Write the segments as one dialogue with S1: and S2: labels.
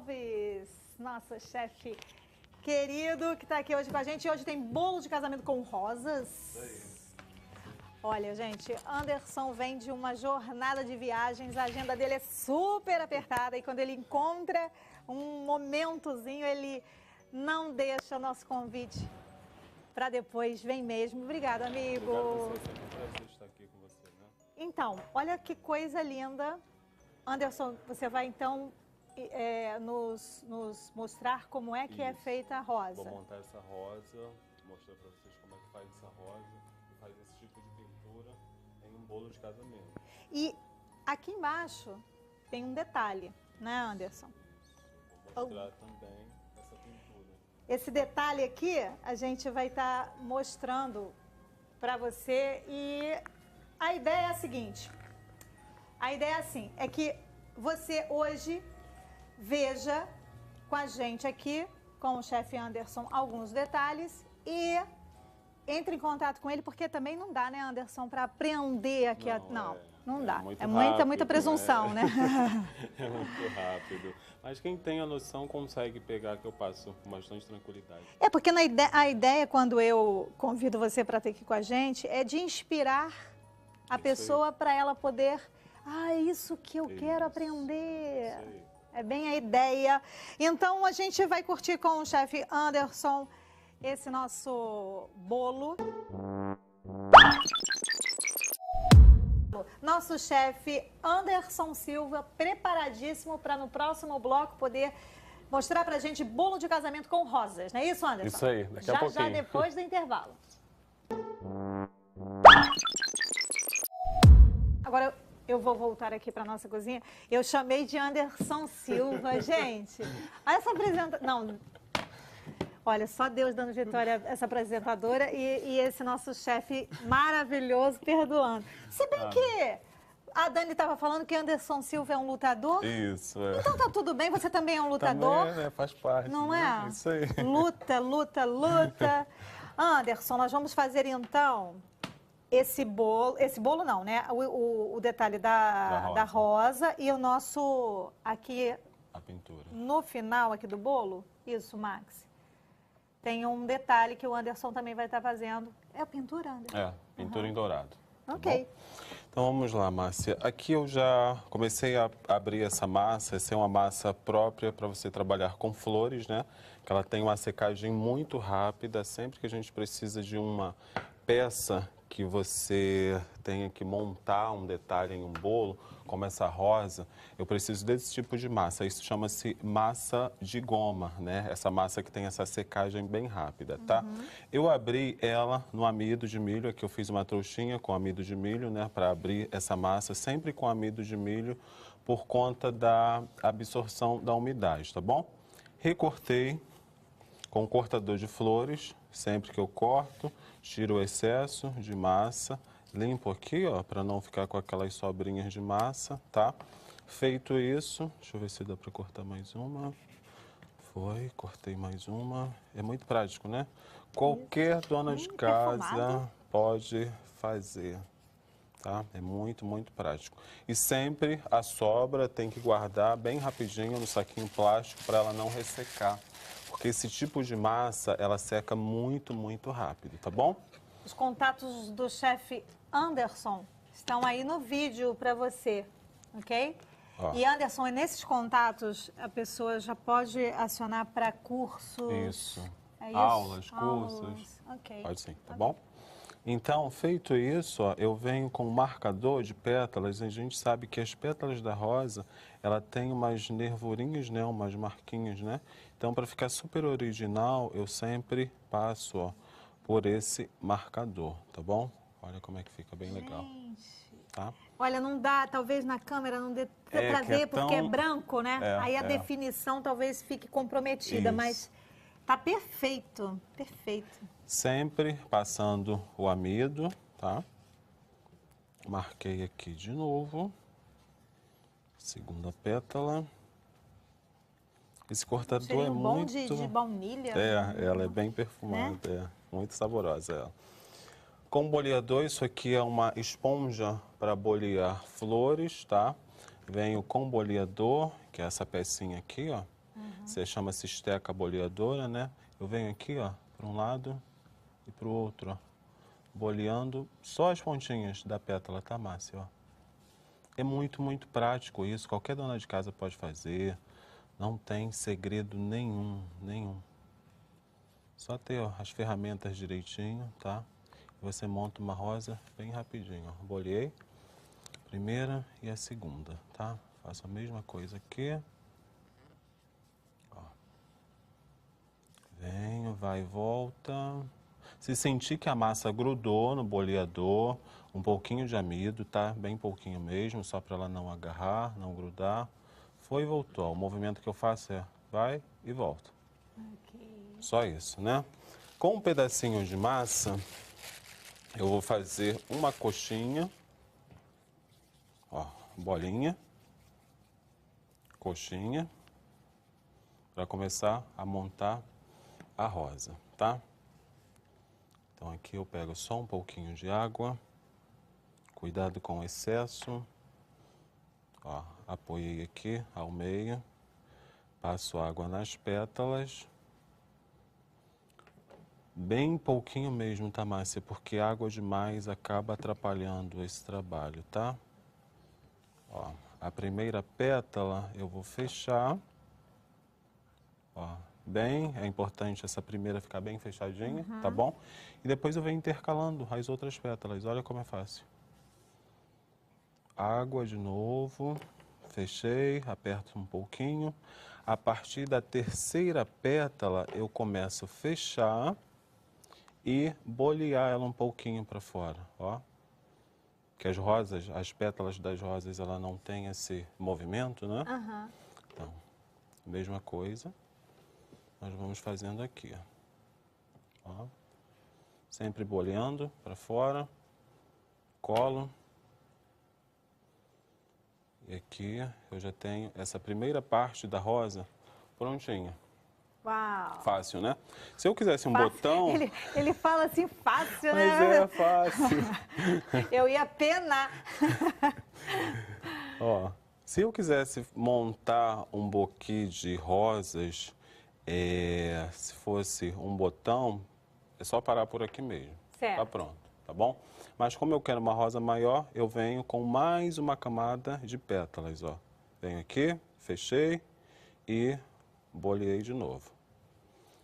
S1: Alves, nosso chefe querido que está aqui hoje com a gente. Hoje tem bolo de casamento com rosas.
S2: Isso aí.
S1: Olha, gente, Anderson vem de uma jornada de viagens, a agenda dele é super apertada e quando ele encontra um momentozinho, ele não deixa o nosso convite para depois, vem mesmo. Obrigada, amigo.
S2: Obrigado a você, sempre um prazer estar aqui com você, né?
S1: Então, olha que coisa linda. Anderson, você vai então nos mostrar como é que é feita a rosa.
S2: Vou montar essa rosa, mostrar para vocês como é que faz essa rosa e faz esse tipo de pintura em um bolo de casamento.
S1: E aqui embaixo tem um detalhe, né, Anderson?
S2: Vou mostrar também essa pintura.
S1: Esse detalhe aqui a gente vai estar mostrando para você e a ideia é a seguinte. A ideia é assim, é que você hoje veja com a gente aqui, com o chefe Anderson, alguns detalhes e entre em contato com ele, porque também não dá, né, Anderson, para aprender aqui. Não dá. É muita presunção, né?
S2: É muito rápido. Mas quem tem a noção consegue pegar, que eu passo com bastante tranquilidade.
S1: É porque a ideia, quando eu convido você para ter aqui com a gente, é de inspirar a pessoa para ela poder... é isso que eu quero aprender.
S2: Isso aí.
S1: É bem a ideia. Então, a gente vai curtir com o chefe Anderson esse nosso bolo. Nosso chefe Anderson Silva, preparadíssimo para no próximo bloco poder mostrar pra gente bolo de casamento com rosas. Não é isso, Anderson?
S2: Isso aí, daqui a pouquinho.
S1: Já depois do intervalo. Agora eu vou voltar aqui para nossa cozinha. Eu chamei de Anderson Silva, gente. Olha essa apresentação. Não. Olha, só Deus dando vitória a essa apresentadora e esse nosso chefe maravilhoso perdoando. Se bem que a Dani estava falando que Anderson Silva é um lutador.
S2: Isso, é.
S1: Então tá tudo bem, você também é um lutador.
S2: Também, né? Faz parte.
S1: Não
S2: né?
S1: é?
S2: Isso aí.
S1: Luta. Anderson, nós vamos fazer então esse bolo não, né? O detalhe da rosa e o nosso aqui
S2: A pintura.
S1: no final aqui do bolo. Isso, Max. Tem um detalhe que o Anderson também vai estar fazendo. É a pintura, Anderson?
S2: É, pintura em dourado.
S1: Ok.
S2: Então vamos lá, Márcia. Aqui eu já comecei a abrir essa massa. Essa é uma massa própria para você trabalhar com flores, né? Que ela tem uma secagem muito rápida. Sempre que a gente precisa de uma peça que você tenha que montar um detalhe em um bolo, como essa rosa, eu preciso desse tipo de massa. Isso chama-se massa de goma, né? Essa massa que tem essa secagem bem rápida, tá? Eu abri ela no amido de milho, aqui eu fiz uma trouxinha com amido de milho, né? Para abrir essa massa, sempre com amido de milho, por conta da absorção da umidade, tá bom? Recortei com cortador de flores, sempre que eu corto, tiro o excesso de massa, limpo aqui, ó, para não ficar com aquelas sobrinhas de massa, tá? Feito isso, deixa eu ver se dá para cortar mais uma. Foi, cortei mais uma. É muito prático, né? Qualquer dona de casa
S1: perfumado.
S2: pode fazer, tá? É muito prático. E sempre a sobra tem que guardar bem rapidinho no saquinho plástico para ela não ressecar. Porque esse tipo de massa, ela seca muito rápido, tá bom?
S1: Os contatos do chefe Anderson estão aí no vídeo para você, ok?
S2: Ó.
S1: E Anderson, nesses contatos a pessoa já pode acionar para cursos?
S2: Isso.
S1: É isso?
S2: Aulas, cursos.
S1: Aulas. Ok.
S2: Pode sim, tá bom? Então, feito isso, ó, eu venho com um marcador de pétalas. A gente sabe que as pétalas da rosa, ela tem umas nervurinhas, né? Umas marquinhas, né? Então, para ficar super original, eu sempre passo, ó, por esse marcador, tá bom? Olha como é que fica bem legal, tá?
S1: Olha, não dá, talvez na câmera não dê para ver, porque é branco, né? Aí a definição talvez fique comprometida, mas tá perfeito, perfeito.
S2: Sempre passando o amido, tá? Marquei aqui de novo. Segunda pétala. Esse cortador é muito...
S1: de baunilha.
S2: ela é bem perfumada, muito saborosa ela. Com boleador, isso aqui é uma esponja para bolear flores, tá? Venho com boleador, que é essa pecinha aqui, ó. Você chama-se esteca boleadora, né? Eu venho aqui, ó, para um lado e para o outro, ó. Boleando só as pontinhas da pétala, tá, Márcia? Ó. É muito, muito prático isso. Qualquer dona de casa pode fazer. Não tem segredo nenhum, nenhum. Só ter, ó, as ferramentas direitinho, tá? Você monta uma rosa bem rapidinho, ó. Boleei a primeira e a segunda, tá? Faço a mesma coisa aqui. Ó. Venho, vai e volta. Se sentir que a massa grudou no boleador, um pouquinho de amido, tá? Bem pouquinho mesmo, só para ela não agarrar, não grudar. Foi e voltou. O movimento que eu faço é vai e volta.
S1: Ok.
S2: Só isso, né? Com um pedacinho de massa, eu vou fazer uma coxinha. Ó, bolinha. Coxinha. Para começar a montar a rosa, tá? Então aqui eu pego só um pouquinho de água. Cuidado com o excesso. Ó, apoiei aqui ao meio. Passo água nas pétalas. Bem pouquinho mesmo, tá, Márcia? Porque água demais acaba atrapalhando esse trabalho, tá? Ó, a primeira pétala eu vou fechar. Ó, é importante essa primeira ficar bem fechadinha, tá bom? E depois eu venho intercalando as outras pétalas. Olha como é fácil. Água de novo. Fechei, aperto um pouquinho. A partir da terceira pétala eu começo a fechar e bolear ela um pouquinho para fora, ó. Que as rosas, as pétalas das rosas, ela não tem esse movimento, né? Então, mesma coisa, nós vamos fazendo aqui, ó. Sempre boleando para fora, colo. E aqui eu já tenho essa primeira parte da rosa prontinha.
S1: Uau!
S2: Fácil, né? Se eu quisesse um
S1: Fácil.
S2: botão...
S1: Ele fala assim fácil,
S2: Mas
S1: né?
S2: é fácil.
S1: Eu ia penar.
S2: Ó, se eu quisesse montar um buquê de rosas, se fosse um botão, é só parar por aqui mesmo.
S1: Certo.
S2: Tá pronto, tá bom? Mas como eu quero uma rosa maior, eu venho com mais uma camada de pétalas, ó. Venho aqui, fechei e boleei de novo.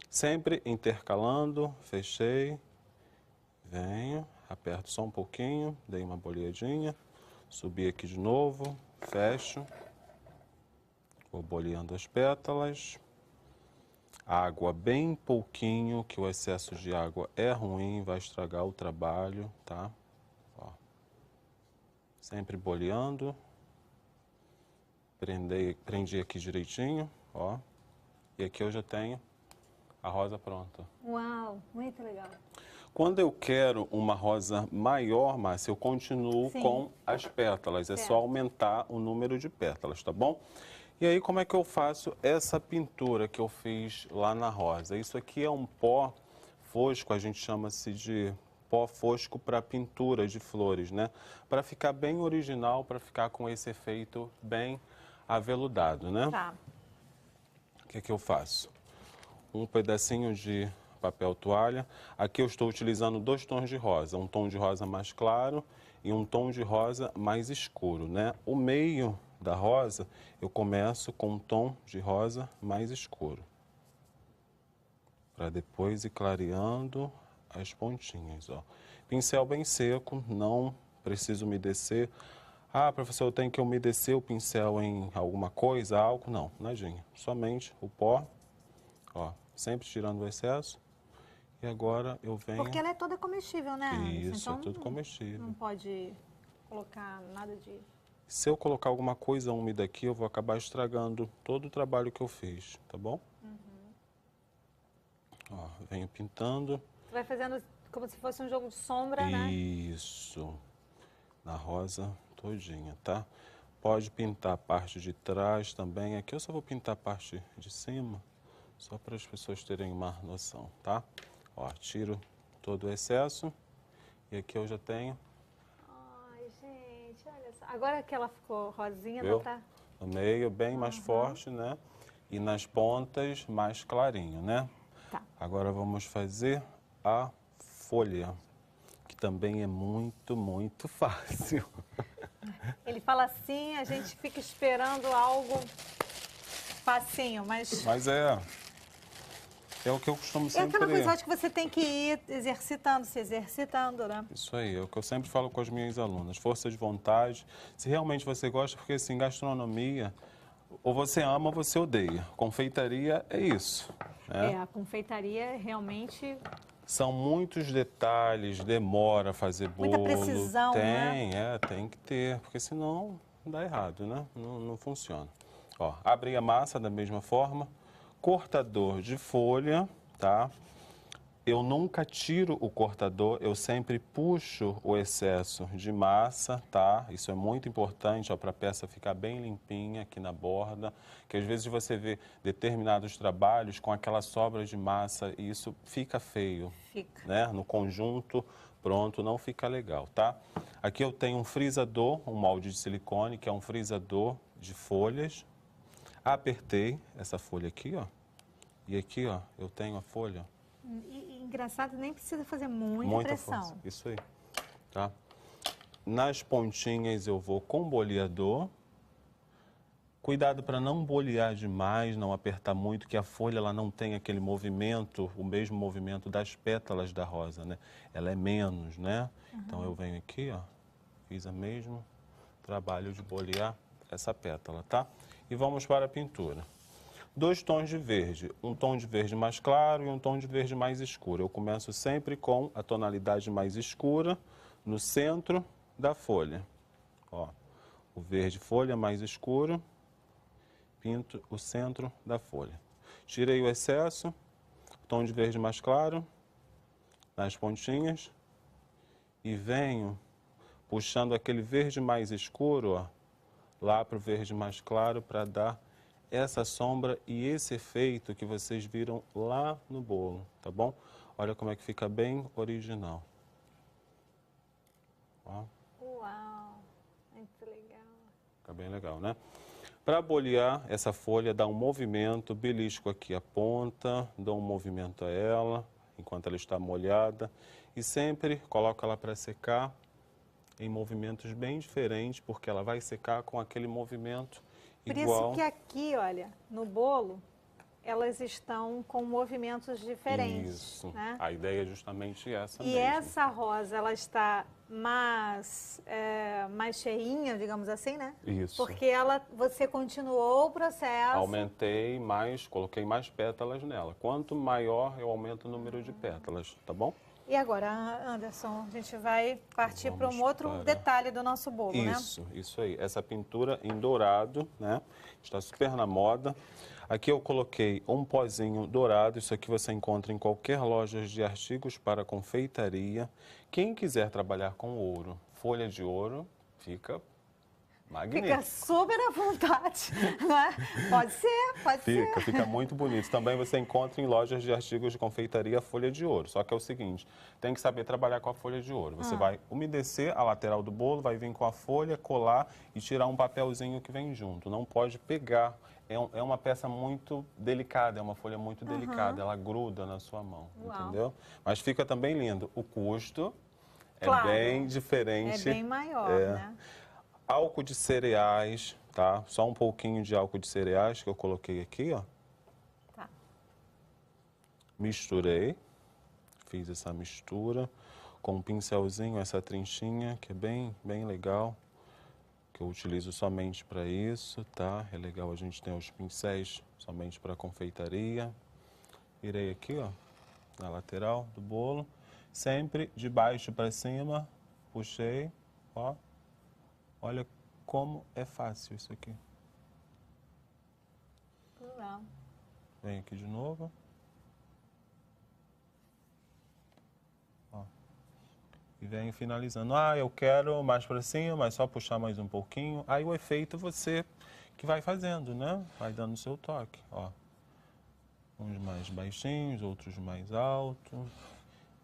S2: Sempre intercalando, fechei, venho, aperto só um pouquinho, dei uma boleadinha, subi aqui de novo, fecho, vou boleando as pétalas, água bem pouquinho, que o excesso de água é ruim, vai estragar o trabalho, tá? Ó. Sempre boleando, prendi aqui direitinho, ó, e aqui eu já tenho a rosa pronta.
S1: Uau, muito legal.
S2: Quando eu quero uma rosa maior, Márcia, eu continuo com as pétalas. É só aumentar o número de pétalas, tá bom? E aí, como é que eu faço essa pintura que eu fiz lá na rosa? Isso aqui é um pó fosco, a gente chama-se de pó fosco para pintura de flores, né? Para ficar bem original, para ficar com esse efeito bem aveludado, né?
S1: Tá.
S2: O que é que eu faço? Um pedacinho de papel toalha. Aqui eu estou utilizando 2 tons de rosa, um tom de rosa mais claro e um tom de rosa mais escuro, né? O meio da rosa eu começo com um tom de rosa mais escuro, para depois ir clareando as pontinhas, ó. Pincel bem seco, não preciso umedecer. Ah, professor, eu tenho que umedecer o pincel em alguma coisa, álcool? Não, nadinha. Somente o pó, ó, sempre tirando o excesso. E agora eu venho...
S1: Porque ela é toda comestível, né, Anderson?
S2: Isso,
S1: Então,
S2: é tudo comestível.
S1: não pode colocar nada de...
S2: Se eu colocar alguma coisa úmida aqui, eu vou acabar estragando todo o trabalho que eu fiz, tá bom? Ó, venho pintando.
S1: Você vai fazendo como se fosse um jogo de sombra, né?
S2: Isso. Na rosa todinha, tá? Pode pintar a parte de trás também. Aqui eu só vou pintar a parte de cima, só para as pessoas terem uma noção, tá? Ó, tiro todo o excesso e aqui eu já tenho...
S1: Ai, gente, olha só. Agora que ela ficou rosinha,
S2: Viu?
S1: não tá...
S2: No meio, bem mais forte, né? e nas pontas mais clarinho, né?
S1: Tá.
S2: Agora vamos fazer a folha, que também é muito, muito fácil.
S1: Ele fala assim, a gente fica esperando algo facinho, mas
S2: Mas é o que eu costumo
S1: é
S2: sempre...
S1: aquela coisa, acho que você tem que ir exercitando, se exercitando, né?
S2: Isso aí, é o que eu sempre falo com as minhas alunas. Força de vontade. Se realmente você gosta, porque assim, gastronomia, ou você ama ou você odeia. Confeitaria é isso, né?
S1: A confeitaria realmente...
S2: São muitos detalhes, demora fazer bolo.
S1: Muita precisão, né?
S2: Tem que ter, porque senão dá errado, né? Não funciona. Ó, abri a massa da mesma forma, cortador de folha, tá? Eu nunca tiro o cortador, eu sempre puxo o excesso de massa, tá? Isso é muito importante, ó, para a peça ficar bem limpinha aqui na borda, que às vezes você vê determinados trabalhos com aquela sobra de massa e isso fica feio,
S1: Fica.
S2: né? No conjunto, pronto, não fica legal, tá? Aqui eu tenho um frisador, um molde de silicone, que é um frisador de folhas. Apertei essa folha aqui, ó, e aqui, ó, eu tenho a folha.
S1: E engraçado, nem precisa fazer muita pressão.
S2: Força. Isso aí, tá? Nas pontinhas eu vou com boleador. Cuidado para não bolear demais, não apertar muito, que a folha ela não tem aquele movimento, o mesmo movimento das pétalas da rosa, né? Ela é menos, né? Então eu venho aqui, ó, fiz o mesmo trabalho de bolear essa pétala, tá? E vamos para a pintura. 2 tons de verde, um tom de verde mais claro e um tom de verde mais escuro. Eu começo sempre com a tonalidade mais escura no centro da folha. Ó, o verde folha mais escuro, pinto o centro da folha. Tirei o excesso, tom de verde mais claro nas pontinhas e venho puxando aquele verde mais escuro, ó, lá para o verde mais claro para dar essa sombra e esse efeito que vocês viram lá no bolo, tá bom? Olha como é que fica bem original. Ó.
S1: Uau, muito legal.
S2: Fica bem legal, né? Para bolear essa folha, dá um movimento, belisco aqui a ponta, dou um movimento a ela, enquanto ela está molhada. E sempre coloco ela para secar em movimentos bem diferentes, porque ela vai secar com aquele movimento
S1: Por
S2: igual.
S1: isso que aqui, olha, no bolo, elas estão com movimentos diferentes.
S2: Isso,
S1: Né?
S2: a ideia é justamente essa
S1: E
S2: mesmo.
S1: essa rosa, ela está mais cheinha, digamos assim, né?
S2: Isso.
S1: Porque você continuou o processo.
S2: Aumentei mais, coloquei mais pétalas nela. Quanto maior, eu aumento o número de pétalas, tá bom?
S1: E agora, Anderson, a gente vai partir para um
S2: Vamos
S1: outro
S2: para-
S1: detalhe do nosso bolo, né?
S2: Isso aí. Essa pintura em dourado, né? Está super na moda. Aqui eu coloquei um pozinho dourado. Isso aqui você encontra em qualquer loja de artigos para confeitaria. Quem quiser trabalhar com ouro, folha de ouro, fica magnífico.
S1: Fica super à vontade, né? Pode ser.
S2: Fica muito bonito. Também você encontra em lojas de artigos de confeitaria folha de ouro. Só que é o seguinte, tem que saber trabalhar com a folha de ouro. Você vai umedecer a lateral do bolo, vai vir com a folha, colar e tirar um papelzinho que vem junto. Não pode pegar. É uma peça muito delicada, é uma folha muito delicada. Ela gruda na sua mão,
S1: Uau.
S2: entendeu? Mas fica também lindo. O custo
S1: Claro.
S2: é bem diferente.
S1: É bem maior, né?
S2: Álcool de cereais, tá? Só um pouquinho de álcool de cereais que eu coloquei aqui, ó.
S1: Tá.
S2: Misturei, fiz essa mistura com um pincelzinho, essa trinchinha, que é bem legal, que eu utilizo somente para isso, tá? É legal a gente ter os pincéis somente para confeitaria. Virei aqui, ó, na lateral do bolo, sempre de baixo para cima, puxei, ó. Olha como é fácil isso aqui.
S1: Uau.
S2: Vem aqui de novo. Ó. E venho finalizando. Ah, eu quero mais para cima, mas só puxar mais um pouquinho. Aí o efeito você que vai fazendo, né? Vai dando o seu toque, ó. Uns mais baixinhos, outros mais altos.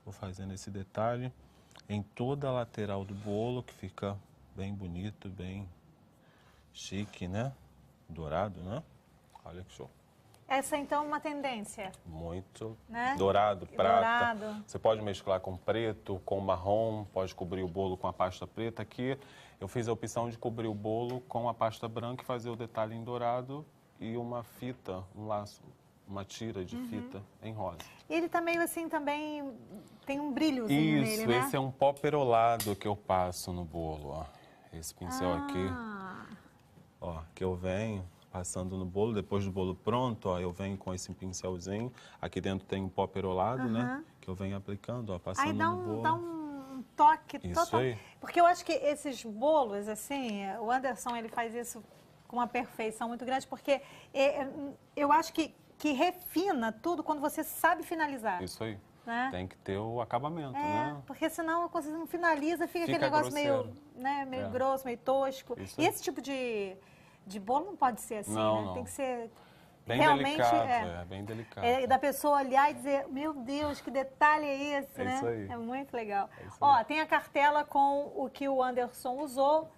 S2: Vou fazendo esse detalhe em toda a lateral do bolo, que fica bem bonito, bem chique, né? Dourado, né? Olha que show.
S1: Essa então é uma tendência.
S2: Muito.
S1: Né?
S2: Dourado, prata.
S1: Dourado.
S2: Você pode mesclar com preto, com marrom, pode cobrir o bolo com a pasta preta. Aqui eu fiz a opção de cobrir o bolo com a pasta branca e fazer o detalhe em dourado e uma fita, um laço, uma tira de fita em rosa.
S1: E ele tá meio assim também, tem um brilhozinho nele, né?
S2: Esse é um pó perolado que eu passo no bolo, ó. Esse pincel aqui, ó, que eu venho passando no bolo, depois do bolo pronto, ó, eu venho com esse pincelzinho. Aqui dentro tem um pó perolado, né? Que eu venho aplicando, ó, passando
S1: Aí
S2: no bolo.
S1: dá um toque
S2: Isso
S1: total.
S2: aí.
S1: Porque eu acho que esses bolos, assim, o Anderson, ele faz isso com uma perfeição muito grande, porque eu acho que refina tudo quando você sabe finalizar.
S2: Isso aí.
S1: Né?
S2: Tem que ter o acabamento, né?
S1: Porque senão você não finaliza, fica aquele
S2: Fica
S1: negócio
S2: grosseiro.
S1: meio grosso, meio tosco.
S2: Isso
S1: E
S2: aí.
S1: esse tipo de bolo não pode ser assim,
S2: Não,
S1: né?
S2: não.
S1: Tem que ser
S2: Bem
S1: realmente...
S2: delicado, bem delicado.
S1: da pessoa olhar e dizer, meu Deus, que detalhe é esse, né?
S2: Isso aí.
S1: É muito legal.
S2: Isso
S1: Ó,
S2: aí.
S1: tem a cartela com o que o Anderson usou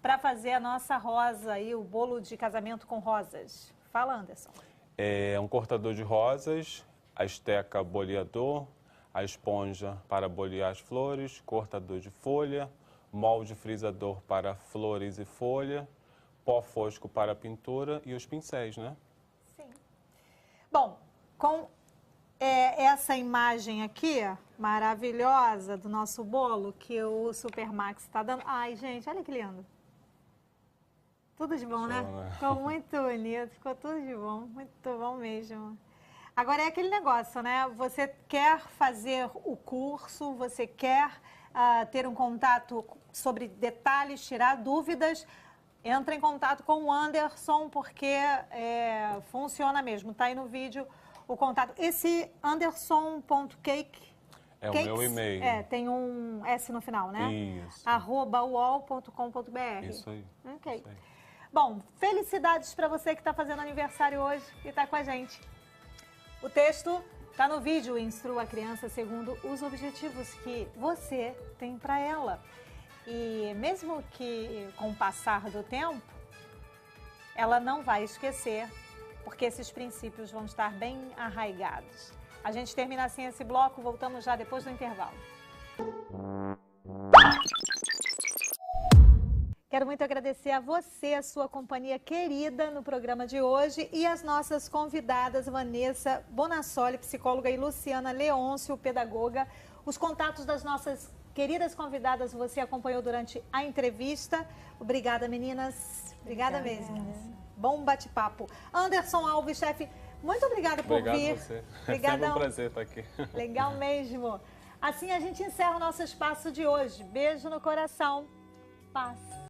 S1: para fazer a nossa rosa aí, o bolo de casamento com rosas. Fala, Anderson.
S2: É um cortador de rosas, a esteca boleador, a esponja para bolear as flores, cortador de folha, molde frisador para flores e folha, pó fosco para pintura e os pincéis, né?
S1: Sim. Bom, com essa imagem aqui, maravilhosa do nosso bolo, que o Supermax está dando. Ai, gente, olha que lindo. Tudo de bom, né? Ficou muito bonito, ficou tudo de bom, muito bom mesmo. Agora é aquele negócio, né? Você quer fazer o curso, você quer ter um contato sobre detalhes, tirar dúvidas, entra em contato com o Anderson, porque funciona mesmo. Tá aí no vídeo o contato. Esse anderson.cake...
S2: É o meu e-mail.
S1: Tem um S no final, né?
S2: Isso.
S1: @uol.com.br.
S2: Isso aí.
S1: Ok.
S2: Isso aí.
S1: Bom, felicidades para você que está fazendo aniversário hoje e está com a gente. O texto está no vídeo, instrua a criança segundo os objetivos que você tem para ela. E mesmo que com o passar do tempo, ela não vai esquecer, porque esses princípios vão estar bem arraigados. A gente termina assim esse bloco, voltamos já depois do intervalo. Quero muito agradecer a você, a sua companhia querida no programa de hoje e as nossas convidadas, Vanessa Bonassoli, psicóloga, e Luciana Leôncio, pedagoga. Os contatos das nossas queridas convidadas você acompanhou durante a entrevista. Obrigada, meninas. Obrigada mesmo. Bom bate-papo. Anderson Alves, chefe, muito obrigada por vir.
S2: Obrigado a você.
S1: Obrigadão.
S2: É sempre um prazer estar aqui.
S1: Legal mesmo. Assim a gente encerra o nosso espaço de hoje. Beijo no coração. Paz.